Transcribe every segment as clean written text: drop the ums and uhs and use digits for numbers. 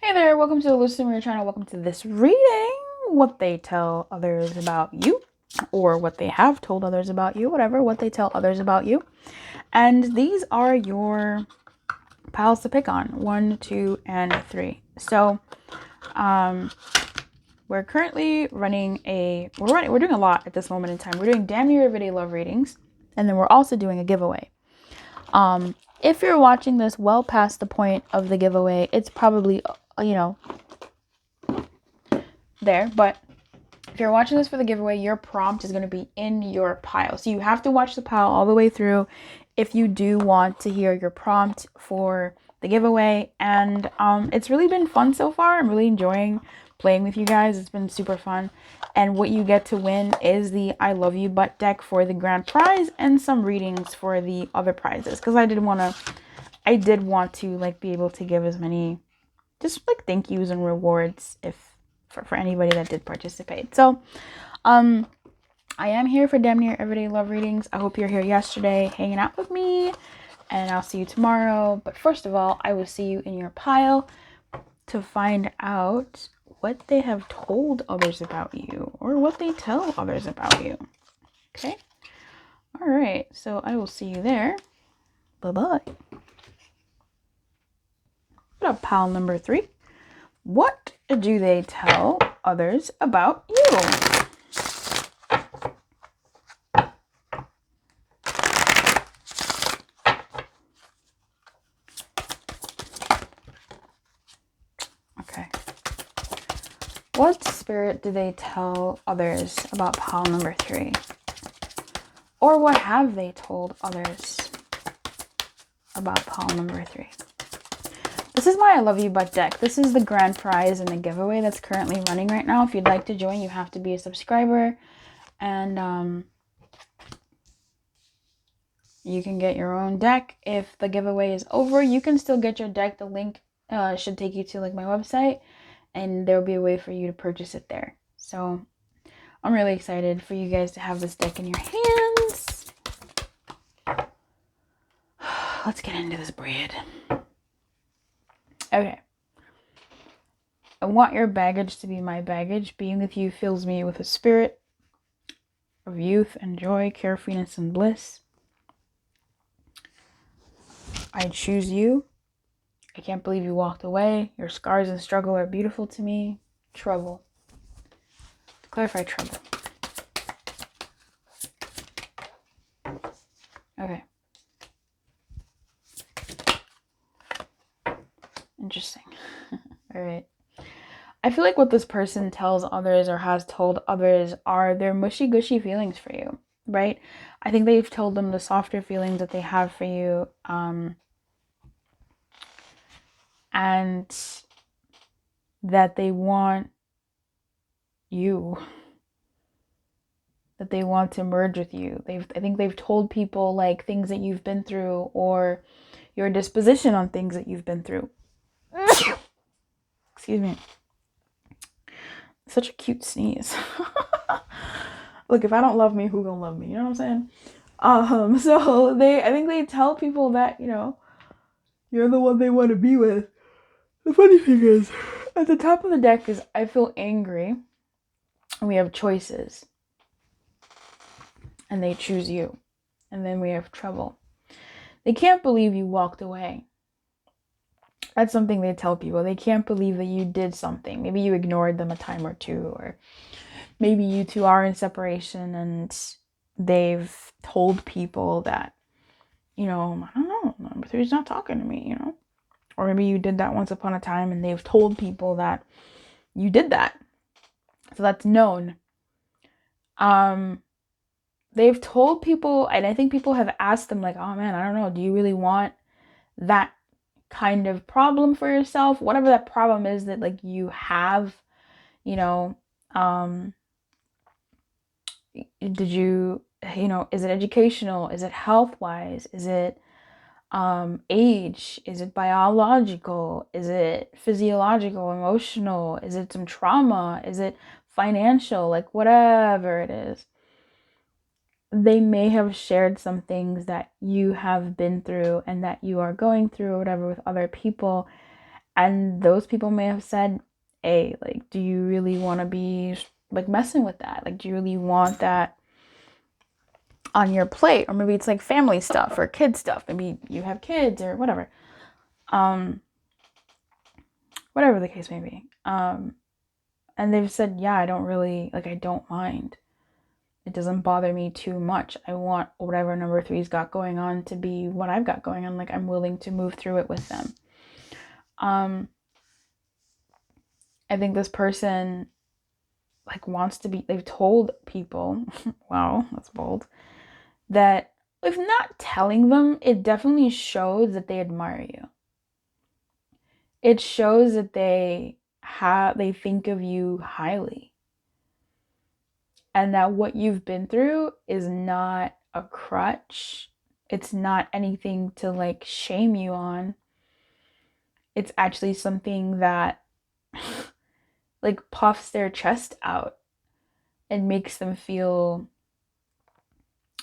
Hey there, welcome to the Lumiere channel. Welcome to this reading. What they tell others about you, or what they have told others about you, whatever, what they tell others about you. And these are your piles to pick on, 1, 2, and 3. So, we're currently running we're doing a lot at this moment in time. We're doing damn near everyday love readings, and then we're also doing a giveaway. If you're watching this well past the point of the giveaway, it's probably, there, but if you're watching this for the giveaway, your prompt is going to be in your pile. So you have to watch the pile all the way through if you do want to hear your prompt for the giveaway. And it's really been fun so far. I'm really enjoying playing with you guys. It's been super fun. And what you get to win is the I Love You Butt deck for the grand prize and some readings for the other prizes. Because I did want to like be able to give as many just like thank yous and rewards for anybody that did participate. So I am here for damn near everyday love readings. I hope you're here yesterday hanging out with me, and I'll see you tomorrow. But first of all, I will see you in your pile to find out what they have told others about you, or what they tell others about you. Okay? All right. So I will see you there. Bye-bye. What up, pile number 3? What do they tell others about you? Okay. What spirit do they tell others about pile number 3? Or what have they told others about pile number 3? This is my I Love You Butt deck. This is the grand prize in the giveaway that's currently running right now. If you'd like to join, you have to be a subscriber. And you can get your own deck. If the giveaway is over, you can still get your deck. The link should take you to like my website, and there'll be a way for you to purchase it there. So I'm really excited for you guys to have this deck in your hands. Let's get into this bread. Okay. I want your baggage to be my baggage. Being with you fills me with a spirit of youth and joy, carefreeness and bliss. I choose you. I can't believe you walked away. Your scars and struggle are beautiful to me. Trouble. To clarify, trouble. Okay. Interesting. All right. I feel like what this person tells others or has told others are their mushy-gushy feelings for you, right? I think they've told them the softer feelings that they have for you, and that they want you, that they want to merge with you. I think they've told people like things that you've been through, or your disposition on things that you've been through. Excuse me. Such a cute sneeze. Look, if I don't love me, who gonna love me? You know what I'm saying? So I think they tell people that, you're the one they want to be with. The funny thing is, at the top of the deck is I feel angry, and we have choices, and they choose you, and then we have trouble. They can't believe you walked away. That's something they tell people. They can't believe that you did something. Maybe you ignored them a time or two, or maybe you two are in separation and they've told people that, I don't know, number 3 is not talking to me, Or maybe you did that once upon a time and they've told people that you did that. So that's known. They've told people, and I think people have asked them like, oh man, I don't know, do you really want that kind of problem for yourself? Whatever that problem is that like you have, did you, is it educational? Is it health-wise? Is it age? Is it biological? Is it physiological, emotional? Is it some trauma? Is it financial? Like whatever it is. They may have shared some things that you have been through and that you are going through or whatever with other people, And those people may have said, hey, like, do you really want to be like messing with that? Like, do you really want that on your plate? Or maybe it's like family stuff or kid stuff. Maybe you have kids or whatever. Whatever the case may be. And they've said, yeah, I don't mind. It doesn't bother me too much. I want whatever number three's got going on to be what I've got going on. Like, I'm willing to move through it with them. I think this person like wants to be, they've told people, wow, that's bold, that if not telling them, it definitely shows that they admire you. It shows that they think of you highly. And that what you've been through is not a crutch. It's not anything to like shame you on. It's actually something that like puffs their chest out and makes them feel,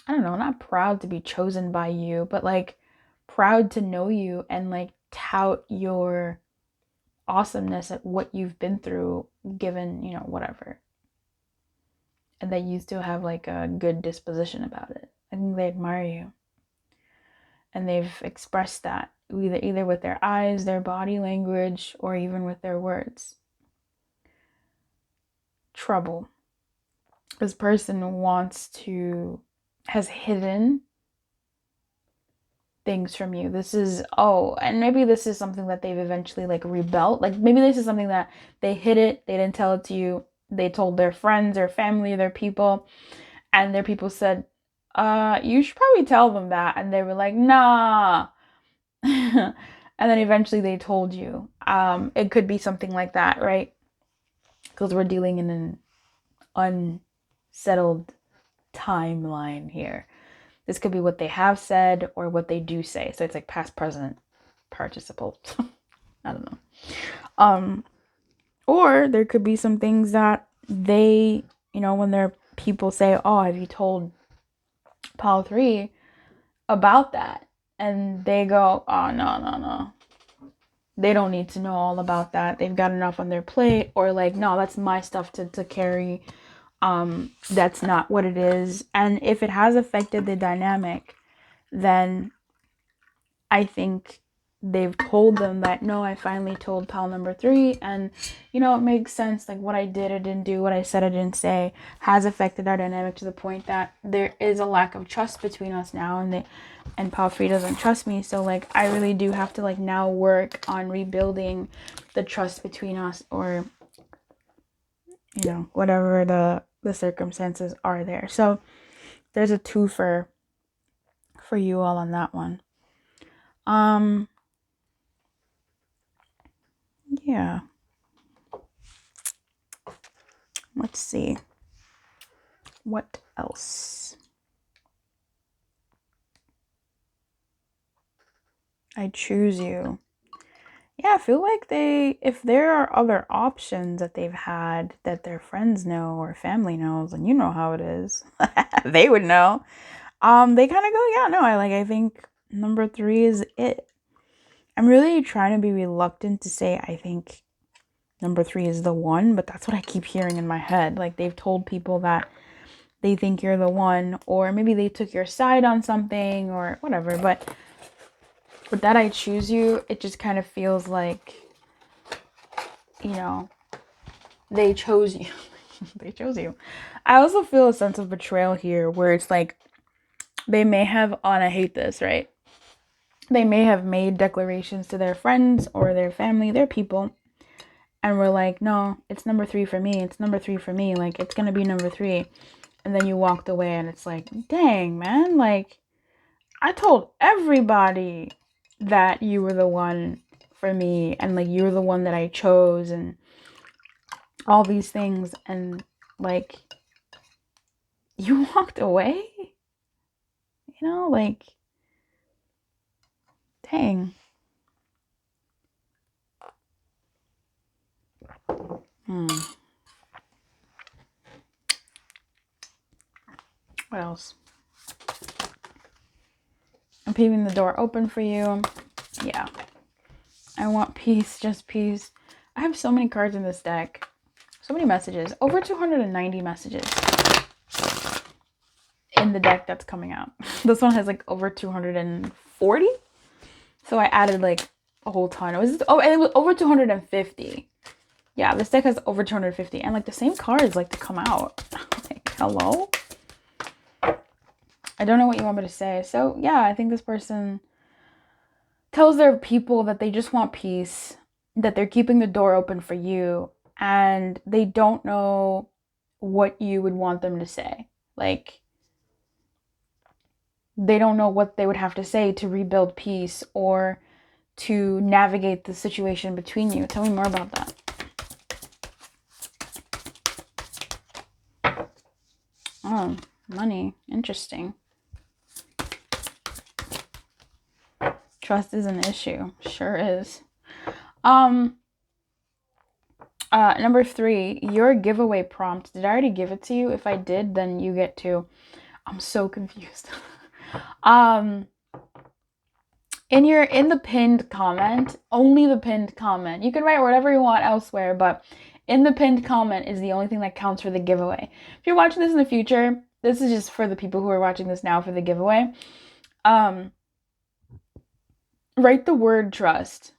I don't know, not proud to be chosen by you, but like proud to know you and like tout your awesomeness at what you've been through, given, whatever. And that you still have like a good disposition about it. I think they admire you. And they've expressed that either with their eyes, their body language, or even with their words. Trouble. This person has hidden things from you. And maybe this is something that they've eventually like rebelled. Like maybe this is something that they hid it, they didn't tell it to you, they told their friends, their family, their people, and their people said, you should probably tell them that. And they were like, nah. And then eventually they told you. It could be something like that, right? Because we're dealing in an unsettled timeline here. This could be what they have said or what they do say. So it's like past, present, participle. I don't know. Or there could be some things that they, when their people say, oh, have you told Pal 3 about that? And they go, oh, no. They don't need to know all about that. They've got enough on their plate. Or like, no, that's my stuff to carry. That's not what it is. And if it has affected the dynamic, then I think they've told them that, no, I finally told pal number 3, and it makes sense, like what I did or didn't do, what I said or didn't say has affected our dynamic to the point that there is a lack of trust between us now, and pal 3 doesn't trust me. So like I really do have to like now work on rebuilding the trust between us, or whatever the circumstances are there. So there's a twofer for you all on that one. Yeah. Let's see. What else? I choose you. Yeah, I feel like if there are other options that they've had that their friends know or family knows, and you know how it is, they would know. They kind of go, yeah, no, I think number 3 is it. I'm really trying to be reluctant to say I think number 3 is the one, but that's what I keep hearing in my head. Like they've told people that they think you're the one, or maybe they took your side on something or whatever. But with that I choose you, it just kind of feels like, they chose you. They chose you. I also feel a sense of betrayal here where it's like they may have, and I hate this, right? They may have made declarations to their friends or their family, their people, and we're like, no, it's number 3 for me. It's number 3 for me. Like, it's going to be number 3. And then you walked away and it's like, dang, man, like, I told everybody that you were the one for me, and like, you're the one that I chose, and all these things. And like, you walked away, like, dang. What else? I'm leaving the door open for you. Yeah. I want peace, just peace. I have so many cards in this deck. So many messages. Over 290 messages in the deck that's coming out. This one has like over 240. So I added like a whole ton. And it was over 250. Yeah, this deck has over 250. And like the same cards like to come out. Like, hello? I don't know what you want me to say. So yeah, I think this person tells their people that they just want peace, that they're keeping the door open for you, and they don't know what you would want them to say. Like, they don't know what they would have to say to rebuild peace or to navigate the situation between you. Tell me more about that. Oh, money. Interesting. Trust is an issue. Sure is. Number 3, your giveaway prompt. Did I already give it to you? If I did, then you get to. I'm so confused. In the pinned comment, only the pinned comment. You can write whatever you want elsewhere, but in the pinned comment is the only thing that counts for the giveaway. If you're watching this in the future, this is just for the people who are watching this now for the giveaway. Write the word trust.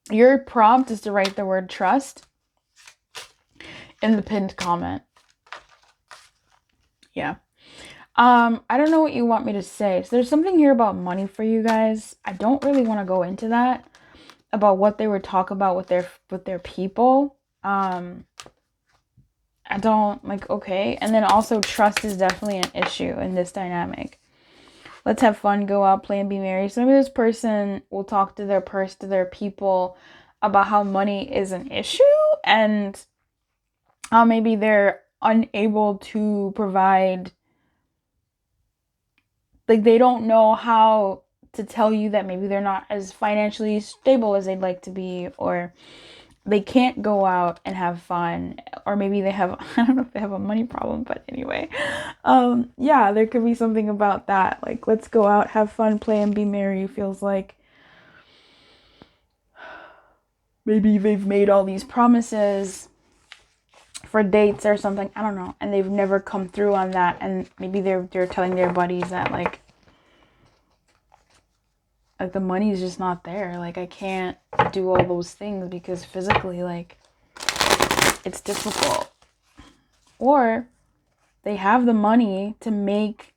Your prompt is to write the word trust in the pinned comment. Yeah. I don't know what you want me to say. So there's something here about money for you guys. I don't really want to go into that, about what they would talk about with their people. I don't like, okay. And then also trust is definitely an issue in this dynamic. Let's have fun, go out, play, and be merry. So maybe this person will talk to their people about how money is an issue and how maybe they're unable to provide. Like, they don't know how to tell you that maybe they're not as financially stable as they'd like to be, or they can't go out and have fun, or maybe they have, I don't know if they have a money problem, but anyway. Yeah, there could be something about that. Like, let's go out, have fun, play, and be merry feels like maybe they've made all these promises for dates or something, I don't know, and they've never come through on that, and maybe they're telling their buddies that like the money's just not there. Like, I can't do all those things because physically, like, it's difficult. Or they have the money to make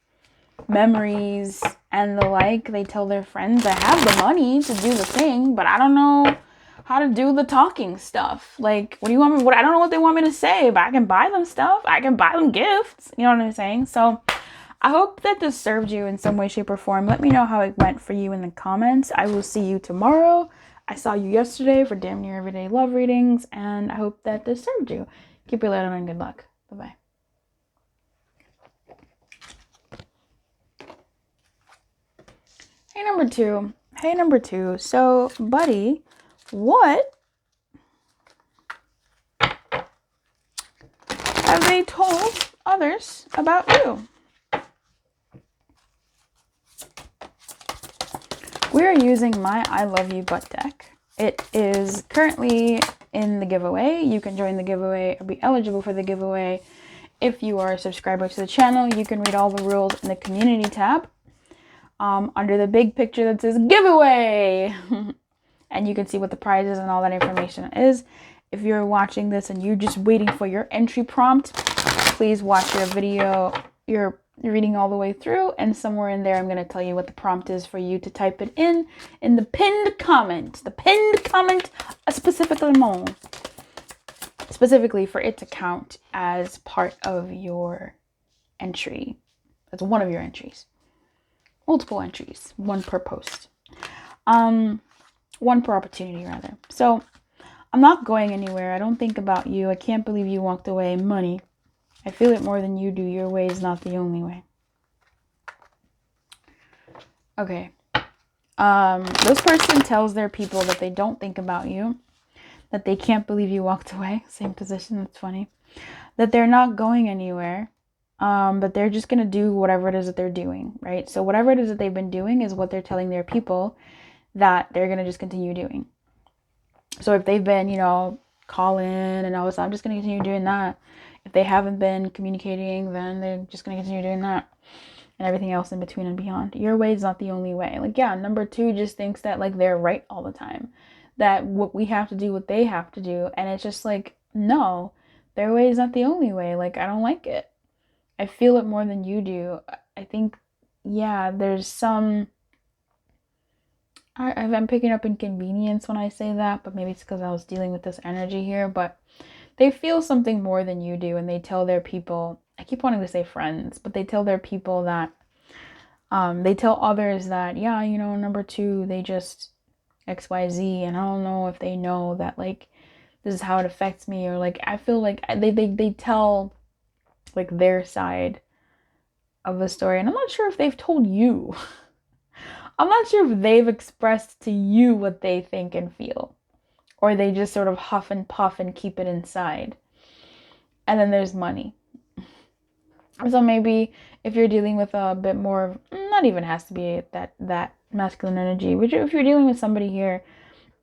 memories and the like. They tell their friends, I have the money to do the thing, but I don't know how to do the talking stuff. Like, what do you want me, I don't know what they want me to say, but I can buy them stuff. I can buy them gifts. You know what I'm saying? So I hope that this served you in some way, shape, or form. Let me know how it went for you in the comments. I will see you tomorrow. I saw you yesterday for damn near everyday love readings, and I hope that this served you. Keep your light on and good luck. Bye-bye. Hey, number two. So, buddy, what have they told others about you? We are using my I Love You Butt deck. It is currently in the giveaway. You can join the giveaway or be eligible for the giveaway if you are a subscriber to the channel. You can read all the rules in the community tab under the big picture that says giveaway. And you can see what the prizes and all that information is. If you're watching this and you're just waiting for your entry prompt, please watch your video. You're reading all the way through, and somewhere in there I'm going to tell you what the prompt is for you to type it in the pinned comment. The pinned comment specifically for it to count as part of your entry. That's one of your entries. Multiple entries, one per post. One per opportunity, rather. So I'm not going anywhere. I don't think about you. I can't believe you walked away. Money. I feel it more than you do. Your way is not the only way. Okay. This person tells their people that they don't think about you, that they can't believe you walked away. Same position. That's funny. That they're not going anywhere. But they're just going to do whatever it is that they're doing, right? So whatever it is that they've been doing is what they're telling their people that they're going to just continue doing. So if they've been, calling and all this, I'm just going to continue doing that. If they haven't been communicating, then they're just going to continue doing that. And everything else in between and beyond. Your way is not the only way. Like, yeah, number 2 just thinks that, like, they're right all the time. That what we have to do, what they have to do. And it's just like, no, their way is not the only way. Like, I don't like it. I feel it more than you do. I think, yeah, there's some... I'm picking up inconvenience when I say that, but maybe it's because I was dealing with this energy here. But they feel something more than you do, and they tell their people... I keep wanting to say friends, but they tell their people that... they tell others that, yeah, number 2, they just XYZ, and I don't know if they know that, like, this is how it affects me, or, like, I feel like they tell, like, their side of the story, and I'm not sure if they've told you. I'm not sure if they've expressed to you what they think and feel, or they just sort of huff and puff and keep it inside. And then there's money. So maybe if you're dealing with a bit more of, not even has to be that masculine energy, which if you're dealing with somebody here,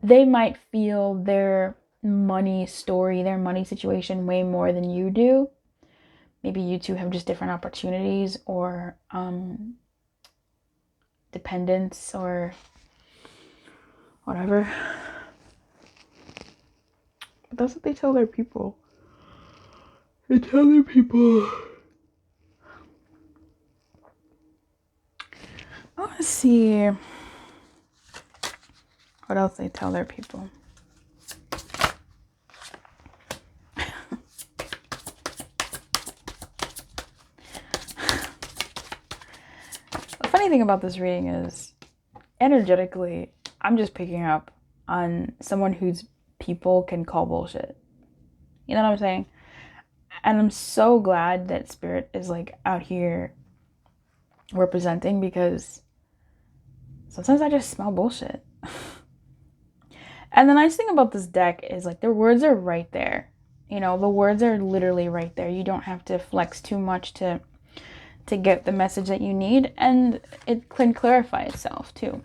they might feel their money story, their money situation way more than you do. Maybe you two have just different opportunities or dependence or whatever. But that's what they tell their people. They tell their people... I want to see what else they tell their people. The funny thing about this reading is, energetically, I'm just picking up on someone whose people can call bullshit. You know what I'm saying? And I'm so glad that Spirit is, like, out here representing, because sometimes I just smell bullshit. And the nice thing about this deck is, like, the words are right there. The words are literally right there. You don't have to flex too much to get the message that you need, and it can clarify itself too.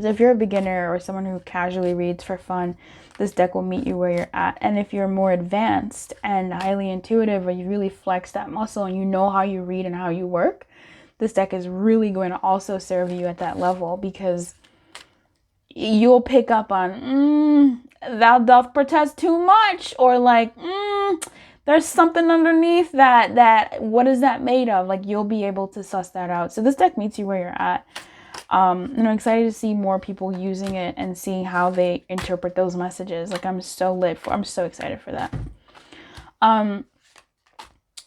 So if you're a beginner or someone who casually reads for fun, this deck will meet you where you're at. And if you're more advanced and highly intuitive, or you really flex that muscle and you know how you read and how you work, this deck is really going to also serve you at that level, because you'll pick up on, thou doth protest too much, or like, there's something underneath that, what is that made of? Like, you'll be able to suss that out. So this deck meets you where you're at. And I'm excited to see more people using it and seeing how they interpret those messages. Like, I'm so excited for that.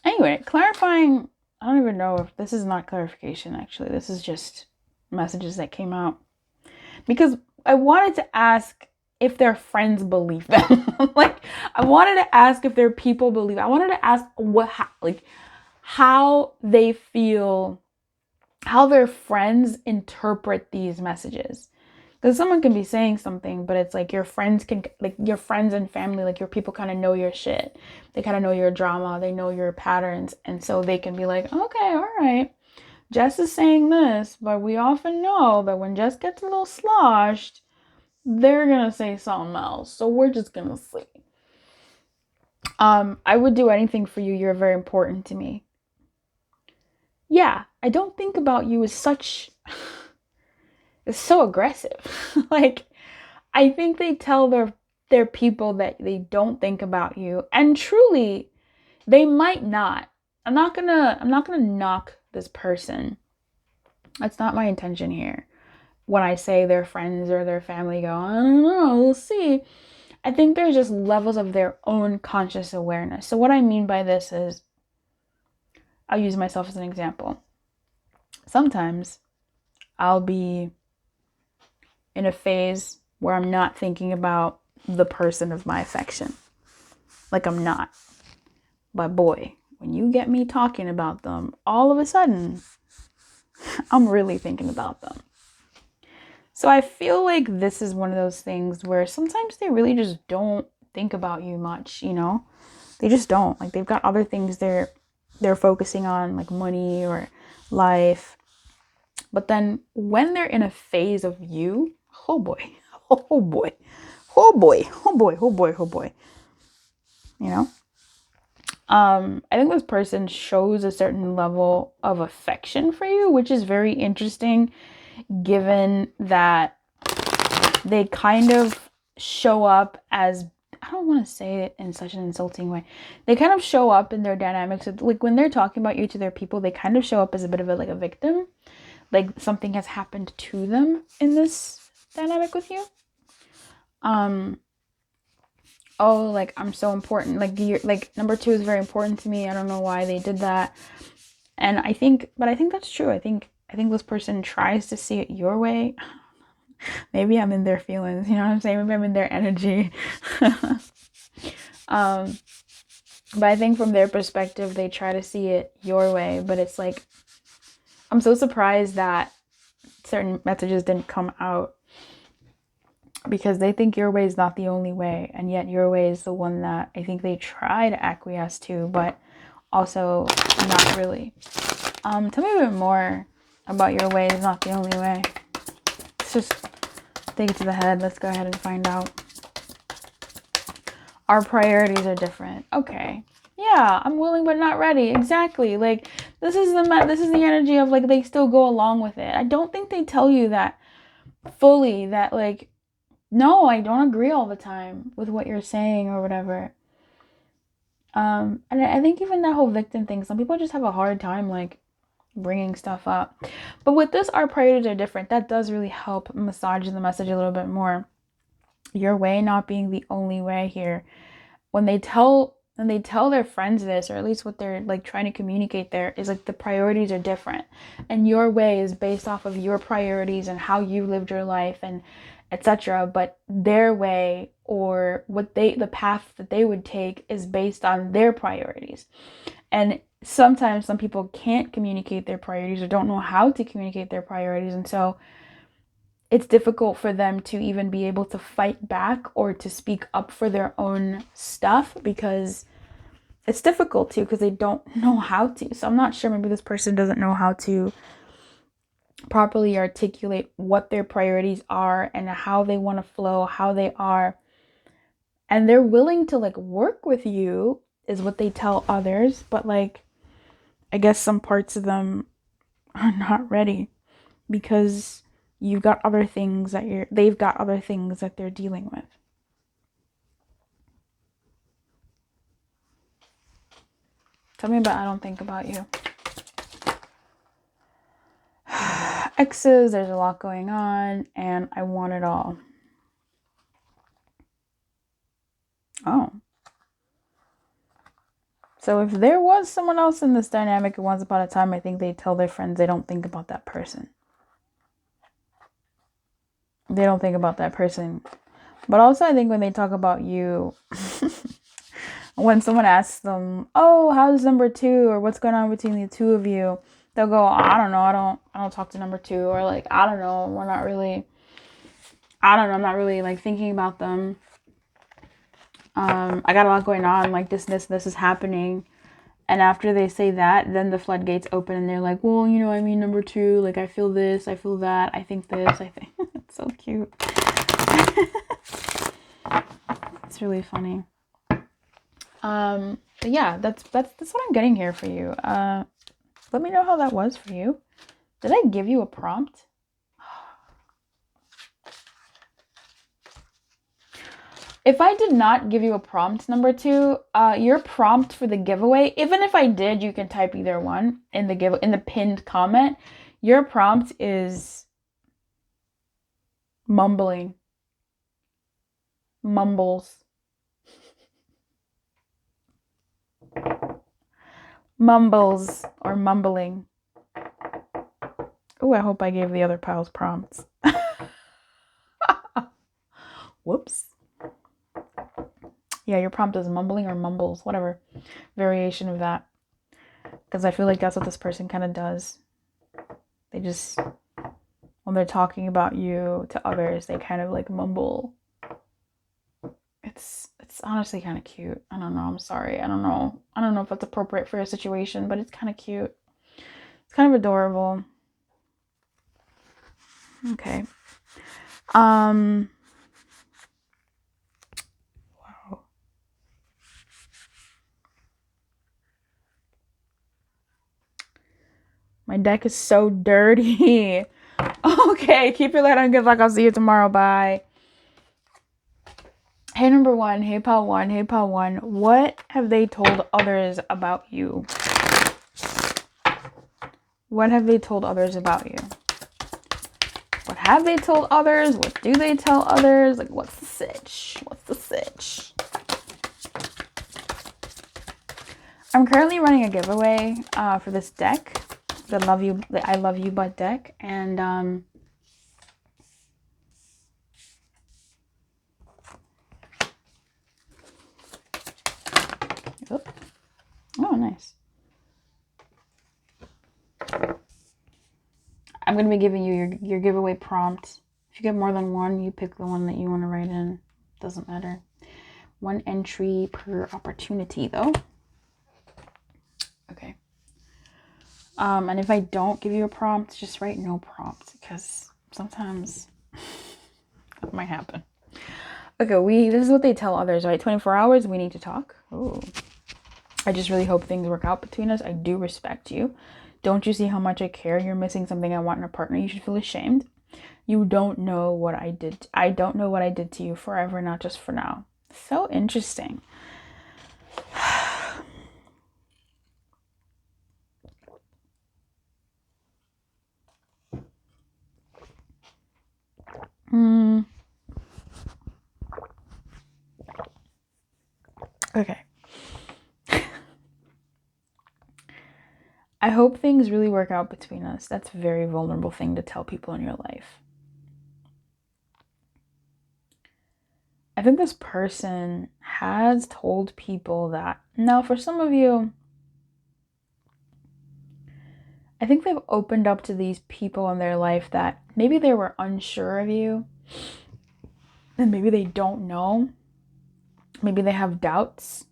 Anyway, clarifying, I don't even know if this is not clarification, actually. This is just messages that came out. Because I wanted to ask if their friends believe them. Like, I wanted to ask if their people believe. I wanted to ask how they feel, how their friends interpret these messages. Because someone can be saying something, but it's like your friends and family, like your people kind of know your shit. They kind of know your drama. They know your patterns. And so they can be like, okay, all right. Jess is saying this, but we often know that when Jess gets a little sloshed, they're going to say something else. So we're just going to see. I would do anything for you. You're very important to me. Yeah, I don't think about you as such... It's so aggressive. Like, I think they tell their people that they don't think about you, and truly, they might not. I'm not gonna knock this person. That's not my intention here. When I say their friends or their family go, I don't know, we'll see. I think there's just levels of their own conscious awareness. So what I mean by this is, I'll use myself as an example. Sometimes I'll be in a phase where I'm not thinking about the person of my affection. Like, I'm not. But boy, when you get me talking about them, all of a sudden, I'm really thinking about them. So I feel like this is one of those things where sometimes they really just don't think about you much, you know? They just don't. Like, they've got other things they're focusing on, like money or life. But then when they're in a phase of you, Oh boy. Oh boy. Oh boy. Oh boy. Oh boy. Oh boy. You know? I think this person shows a certain level of affection for you, which is very interesting given that they kind of show up as, I don't want to say it in such an insulting way. They kind of show up in their dynamics. Like when they're talking about you to their people, they kind of show up as a bit of a victim. Like something has happened to them in this dynamic with you. Oh, like I'm so important. Like you're like number 2 is very important to me. I don't know why they did that. And I think that's true. I think this person tries to see it your way. Maybe I'm in their feelings, you know what I'm saying? Maybe I'm in their energy. But I think from their perspective, they try to see it your way. But it's like, I'm so surprised that certain messages didn't come out because they think your way is not the only way. And yet your way is the one that I think they try to acquiesce to, but also not really. Tell me a bit more about your way is not the only way. Let's just take it to the head. Let's go ahead and find out. Our priorities are different. Okay. Yeah, I'm willing but not ready. Exactly. Like this is the energy of like they still go along with it. I don't think they tell you that fully, that like, no, I don't agree all the time with what you're saying or whatever. And I think even that whole victim thing, some people just have a hard time like bringing stuff up. But with this, our priorities are different. That does really help massage the message a little bit more. Your way not being the only way here. When they tell their friends this, or at least what they're like trying to communicate there, is like the priorities are different. And your way is based off of your priorities and how you lived your life and etc. But their way, or the path that they would take, is based on their priorities. And sometimes some people can't communicate their priorities or don't know how to communicate their priorities. And so it's difficult for them to even be able to fight back or to speak up for their own stuff, because it's difficult to, because they don't know how to. So I'm not sure, maybe this person doesn't know how to properly articulate what their priorities are and how they want to flow, how they are. And they're willing to like work with you is what they tell others, but like I guess some parts of them are not ready because you've got other things they've got other things that they're dealing with. Tell me about I don't think about you. Exes, there's a lot going on, and I want it all. Oh. So if there was someone else in this dynamic once upon a time, I think they tell their friends they don't think about that person. They don't think about that person. But also I think when they talk about you, when someone asks them, oh, how's number 2, or what's going on between the two of you, they'll go, I don't know, I don't talk to number 2, or like, I don't know, I'm not really like thinking about them. I got a lot going on, like this is happening. And after they say that, then the floodgates open and they're like, well, you know, I mean, number 2, like I feel this, I feel that, I think this, I think. It's so cute. It's really funny. But yeah, that's what I'm getting here for you. Let me know how that was for you. Did I give you a prompt? If I did not give you a prompt, number 2, your prompt for the giveaway, even if I did, you can type either one in the pinned comment. Your prompt is mumbling. Mumbles. Mumbles or mumbling. Oh, I hope I gave the other pals prompts. Whoops. Yeah, your prompt is mumbling or mumbles, whatever variation of that. Because I feel like that's what this person kind of does. They just, when they're talking about you to others, they kind of like mumble. It's honestly kind of cute. I don't know. I'm sorry. I don't know if that's appropriate for your situation, but it's kind of cute. It's kind of adorable. Okay. Wow. My deck is so dirty. Okay, keep your light on. Good luck. I'll see you tomorrow. Bye. Hey, number one. Hey, pal one. Hey, pal one. What have they told others about you? What have they told others about you? What have they told others? What do they tell others? Like, what's the sitch? What's the sitch? I'm currently running a giveaway for this deck, the I Love You But deck, and oh, nice. I'm going to be giving you your giveaway prompt. If you get more than one, you pick the one that you want to write in. Doesn't matter. One entry per opportunity, though. Okay. And if I don't give you a prompt, just write no prompt, because sometimes that might happen. Okay, this is what they tell others, right? 24 hours, we need to talk. Oh. I just really hope things work out between us. I do respect you. Don't you see how much I care? You're missing something I want in a partner. You should feel ashamed. You don't know what I did. I don't know what I did to you forever, not just for now. So interesting. Okay. I hope things really work out between us. That's a very vulnerable thing to tell people in your life. I think this person has told people that. Now, for some of you, I think they've opened up to these people in their life that maybe they were unsure of you, and maybe they don't know. Maybe they have doubts.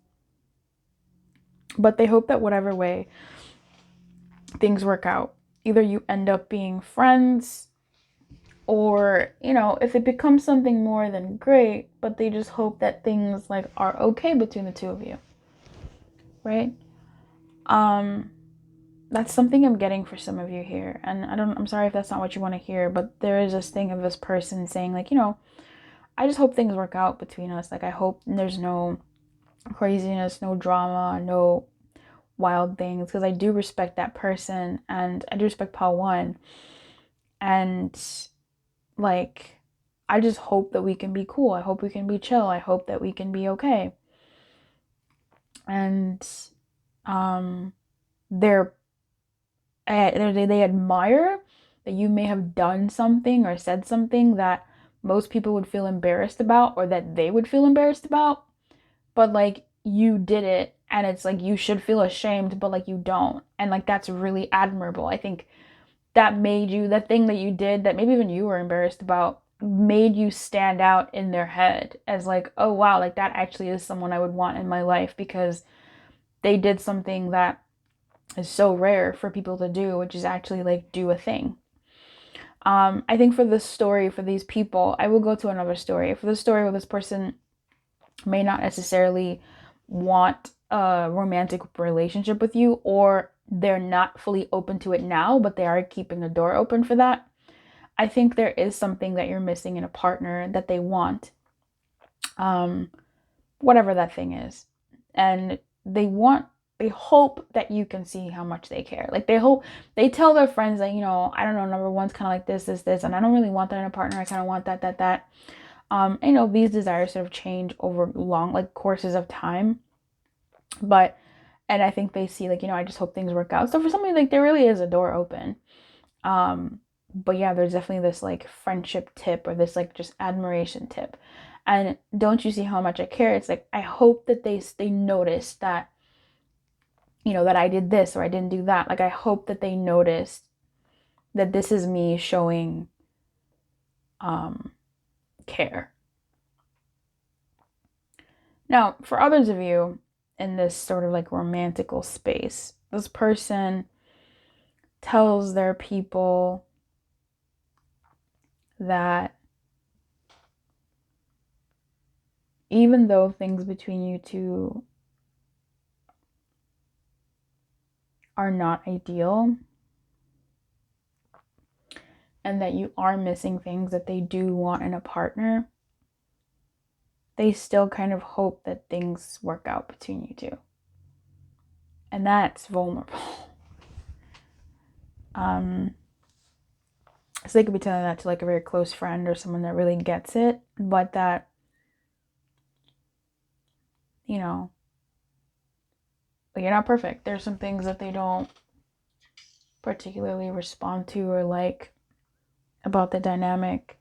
But they hope that whatever way things work out, either you end up being friends, or, you know, if it becomes something more, then great, but they just hope that things like are okay between the two of you, right? That's something I'm getting for some of you here, and I'm sorry if that's not what you want to hear, but there is this thing of this person saying, like, you know, I just hope things work out between us. Like, I hope there's no craziness, no drama, no wild things, because I do respect that person, and I do respect Paul one, and like, I just hope that we can be cool. I hope we can be chill. I hope that we can be okay. And they admire that you may have done something or said something that most people would feel embarrassed about, or that they would feel embarrassed about, but like, you did it, and it's like you should feel ashamed, but like you don't, and like that's really admirable. I think that made you, that thing that you did that maybe even you were embarrassed about, made you stand out in their head as like, oh wow, like that actually is someone I would want in my life, because they did something that is so rare for people to do, which is actually like do a thing. I think for this story, for these people, I will go to another story. For the story where this person may not necessarily want a romantic relationship with you, or they're not fully open to it now, but they are keeping the door open for that. I think there is something that you're missing in a partner that they want, whatever that thing is. And they hope that you can see how much they care. Like, they tell their friends that, you know, I don't know, number one's kind of like this, and I don't really want that in a partner. I kind of want that. You know, these desires sort of change over long, like, courses of time. But, and I think they see, like, you know, I just hope things work out. So for somebody, like, there really is a door open. But yeah, there's definitely this like friendship tip, or this like just admiration tip. And don't you see how much I care? It's like, I hope that they notice that, you know, that I did this or I didn't do that. Like, I hope that they noticed that this is me showing care. Now, for others of you in this sort of like romantical space, this person tells their people that even though things between you two are not ideal, and that you are missing things that they do want in a partner, they still kind of hope that things work out between you two. And that's vulnerable. So they could be telling that to like a very close friend or someone that really gets it, but that, you know, you're not perfect. There's some things that they don't particularly respond to or like about the dynamic.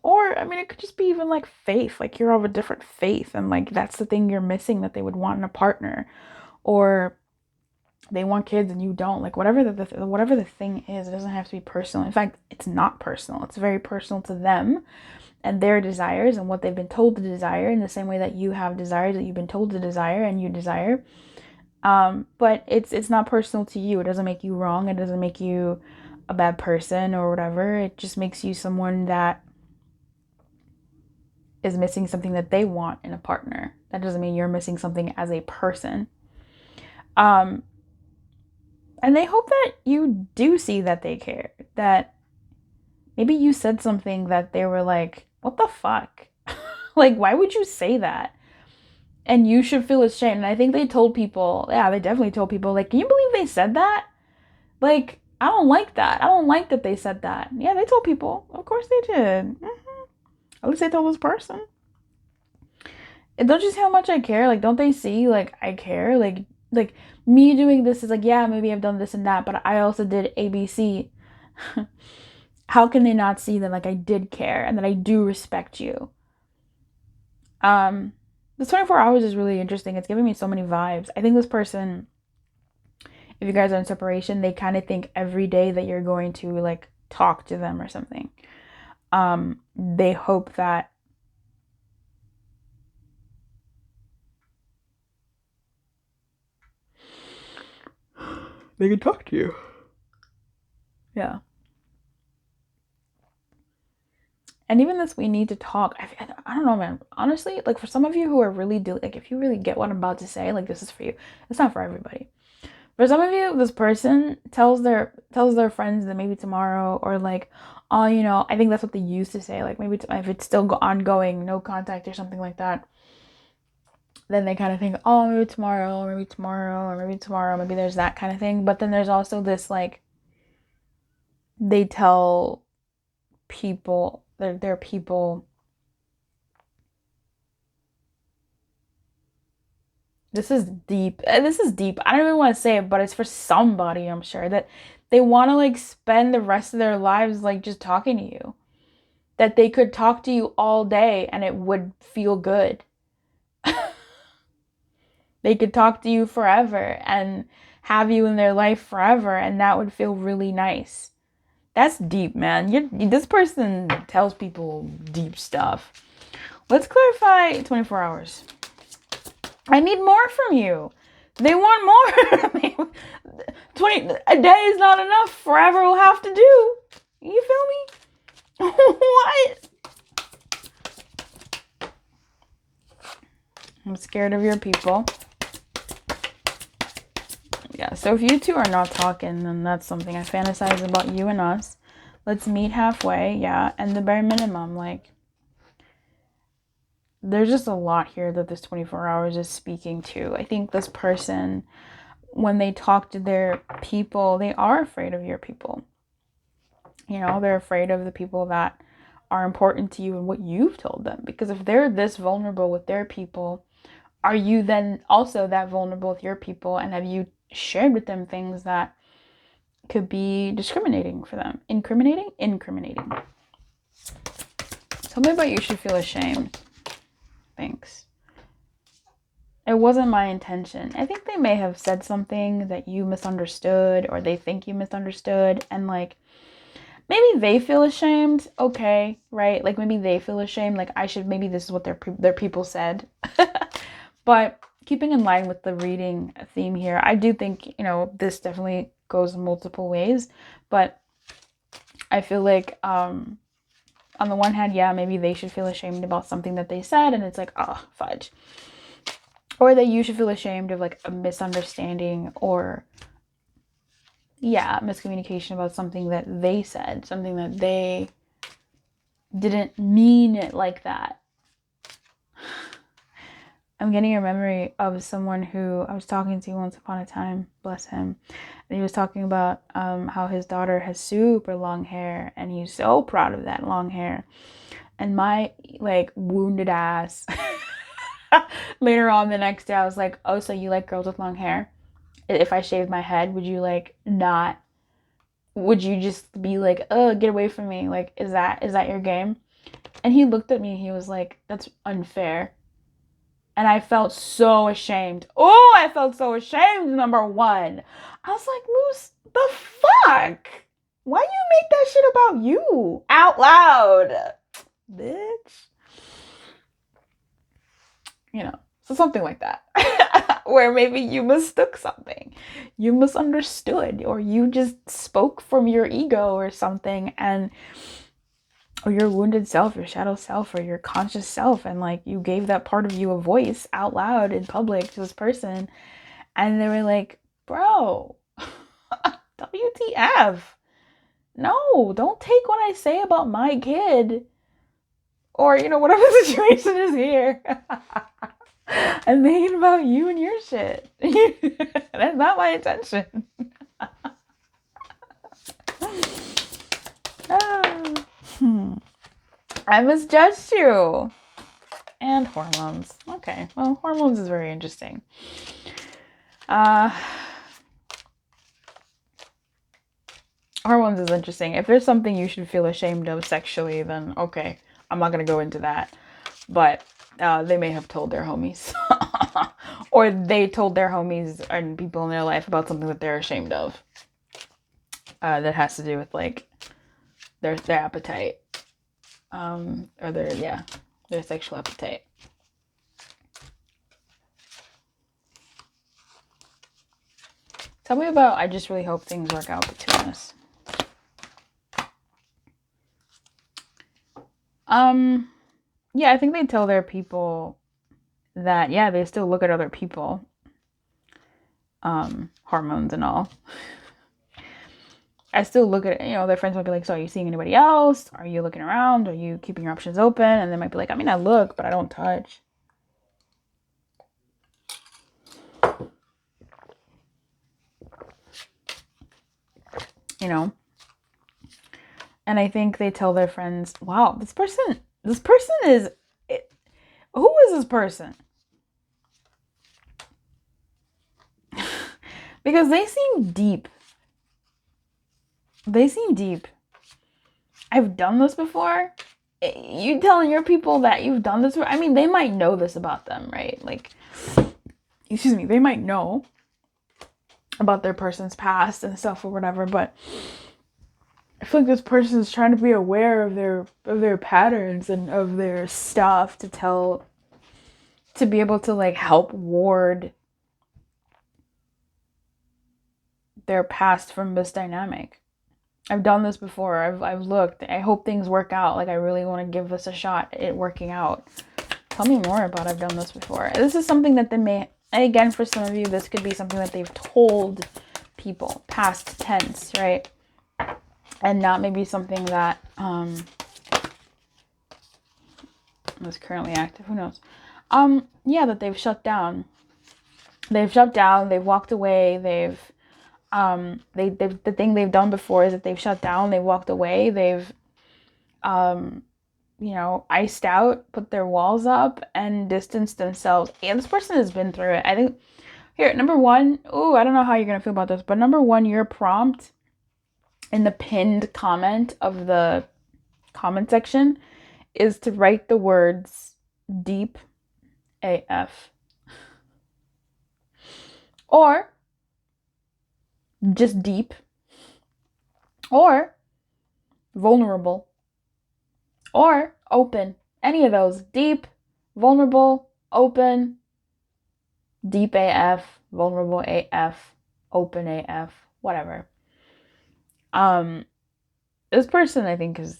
Or, I mean, it could just be even like faith. Like you're of a different faith, and like that's the thing you're missing that they would want in a partner. Or they want kids and you don't. Like whatever the thing is, it doesn't have to be personal. In fact, it's not personal. It's very personal to them and their desires and what they've been told to desire, in the same way that you have desires that you've been told to desire and you desire. But it's not personal to you. It doesn't make you wrong. It doesn't make you a bad person or whatever. It just makes you someone that is missing something that they want in a partner. That doesn't mean you're missing something as a person. And they hope that you do see that they care. That maybe you said something that they were like, what the fuck? Like, why would you say that? And you should feel ashamed. And I think they told people, yeah, they definitely told people, like, can you believe they said that? Like, I don't like that. I don't like that they said that. Yeah, they told people. Of course they did. At least they told this person. And don't you see how much I care? Like, don't they see, like, I care? Like me doing this is like, yeah, maybe I've done this and that, but I also did ABC. How can they not see that, like, I did care and that I do respect you? This 24 hours is really interesting. It's giving me so many vibes. I think this person, if you guys are in separation, they kind of think every day that you're going to, like, talk to them or something. They hope that they can talk to you. Yeah. And even this, we need to talk. I don't know, man. Honestly, like for some of you who are really, like if you really get what I'm about to say, like this is for you. It's not for everybody. For some of you, this person tells their friends that maybe tomorrow, or like, oh, you know, I think that's what they used to say. Like maybe if it's still ongoing, no contact or something like that, then they kind of think, oh, maybe tomorrow, or maybe tomorrow, or maybe tomorrow. Maybe there's that kind of thing. But then there's also this, like, they tell people, they're people. This is deep. This is deep. I don't even want to say it, but it's for somebody, I'm sure, that they want to like spend the rest of their lives like just talking to you. That they could talk to you all day and it would feel good. They could talk to you forever and have you in their life forever, and that would feel really nice. That's deep, man. This person tells people deep stuff. Let's clarify 24 hours. I need more from you. They want more. 20 a day is not enough. Forever will have to do. You feel me? What? I'm scared of your people. Yeah, so if you two are not talking, then that's something I fantasize about, you and us. Let's meet halfway, yeah, and the bare minimum, like, there's just a lot here that this 24 hours is speaking to. I think this person, when they talk to their people, they are afraid of your people. You know, they're afraid of the people that are important to you and what you've told them. Because if they're this vulnerable with their people, are you then also that vulnerable with your people? And have you shared with them things that could be discriminating for them? Incriminating? Incriminating. Tell me about you should feel ashamed. Thanks. It wasn't my intention. I think they may have said something that you misunderstood, or they think you misunderstood, and like maybe they feel ashamed. Okay, right? Like maybe they feel ashamed. Like maybe this is what their people said. But keeping in line with the reading theme here, I do think, you know, this definitely goes multiple ways, but I feel like on the one hand, yeah, maybe they should feel ashamed about something that they said, and it's like, oh, fudge. Or that you should feel ashamed of like a misunderstanding or, yeah, miscommunication about something that they said, something that they didn't mean it like that. I'm getting a memory of someone who I was talking to once upon a time, bless him. And he was talking about how his daughter has super long hair, and he's so proud of that long hair. And my like wounded ass later on the next day, I was like, oh, so you like girls with long hair? If I shaved my head, would you like not? Would you just be like, oh, get away from me? Like, is that your game? And he looked at me and he was like, that's unfair. And I felt so ashamed. Oh, I felt so ashamed, number one. I was like, Luce, the fuck? Why you make that shit about you? Out loud. Bitch. You know, so something like that. Where maybe you mistook something. You misunderstood. Or you just spoke from your ego or something, and or your wounded self, your shadow self, or your conscious self, and like you gave that part of you a voice out loud in public to this person, and they were like, bro, WTF? No, don't take what I say about my kid, or you know, whatever the situation is here, and make it about you and your shit. That's not my intention. I misjudged you. And hormones. Okay, well, hormones is very interesting. Hormones is interesting. If there's something you should feel ashamed of sexually, then okay, I'm not going to go into that. But they may have told their homies. Or they told their homies and people in their life about something that they're ashamed of. That has to do with like their appetite. Or their sexual appetite. Tell me about, I just really hope things work out between us. Yeah, I think they tell their people that, yeah, they still look at other people. Hormones and all. I still look at, their friends might be like, so are you seeing anybody else? Are you looking around? Are you keeping your options open? And they might be like, I mean, I look, but I don't touch. And I think they tell their friends, wow, this person is, who is this person? Because they seem deep. I've done this before. You telling your people that you've done this before? I mean, they might know this about them, right? Like, they might know about their person's past and stuff or whatever, but I feel like this person is trying to be aware of their patterns and of their stuff to be able to like help ward their past from this dynamic. I've done this before. I've looked. I hope things work out. Like, I really want to give this a shot at it working out. Tell me more about I've done this before. This is something that they may, and again, for some of you, this could be something that they've told people, past tense, right? And not maybe something that is currently active. Who knows? Yeah, that they've shut down. They've walked away, the thing they've done before is that they've shut down, they've walked away, they've iced out, put their walls up, and distanced themselves. And this person has been through it. I think here, number one, I don't know how you're gonna feel about this, but number one, your prompt in the pinned comment of the comment section is to write the words deep AF. Or just deep, or vulnerable, or open. Any of those. Deep, vulnerable, open, deep AF, vulnerable AF, open AF, whatever. This person, I think, is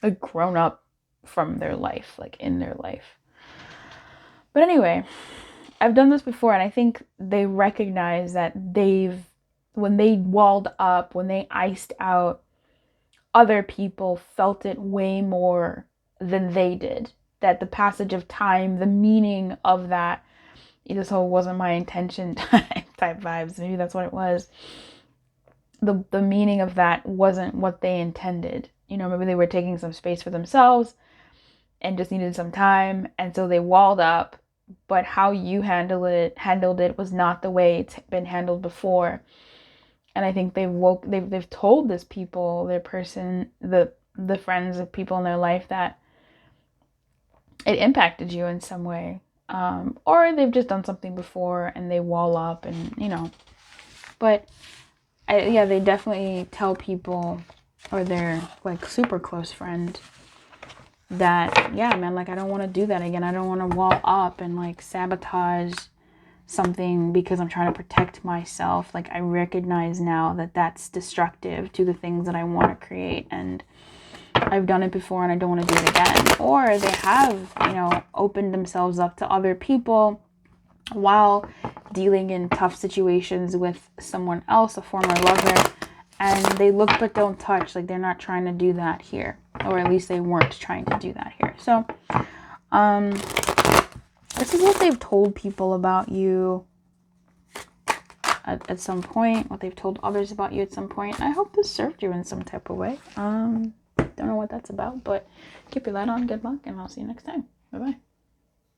like grown up from their life, like in their life. But anyway, I've done this before, and I think they recognize that when they walled up, when they iced out, other people felt it way more than they did. That the passage of time, the meaning of that, this whole wasn't my intention type vibes, maybe that's what it was. The meaning of that wasn't what they intended. Maybe they were taking some space for themselves and just needed some time, and so they walled up, but how you handled it was not the way it's been handled before. And I think they've told this people, their person, the friends of people in their life, that it impacted you in some way. Or they've just done something before and they wall up, and but they definitely tell people, or their like super close friend, that, yeah, man, like I don't want to do that again. I don't want to wall up and like sabotage something because I'm trying to protect myself. Like I recognize now that that's destructive to the things that I want to create, and I've done it before and I don't want to do it again. Or they have, opened themselves up to other people while dealing in tough situations with someone else, a former lover, and they look but don't touch. Like they're not trying to do that here, or at least they weren't trying to do that here. So this is what they've told people about you at some point, what they've told others about you at some point. I hope this served you in some type of way. Don't know what that's about, but keep your light on. Good luck, and I'll see you next time. Bye-bye.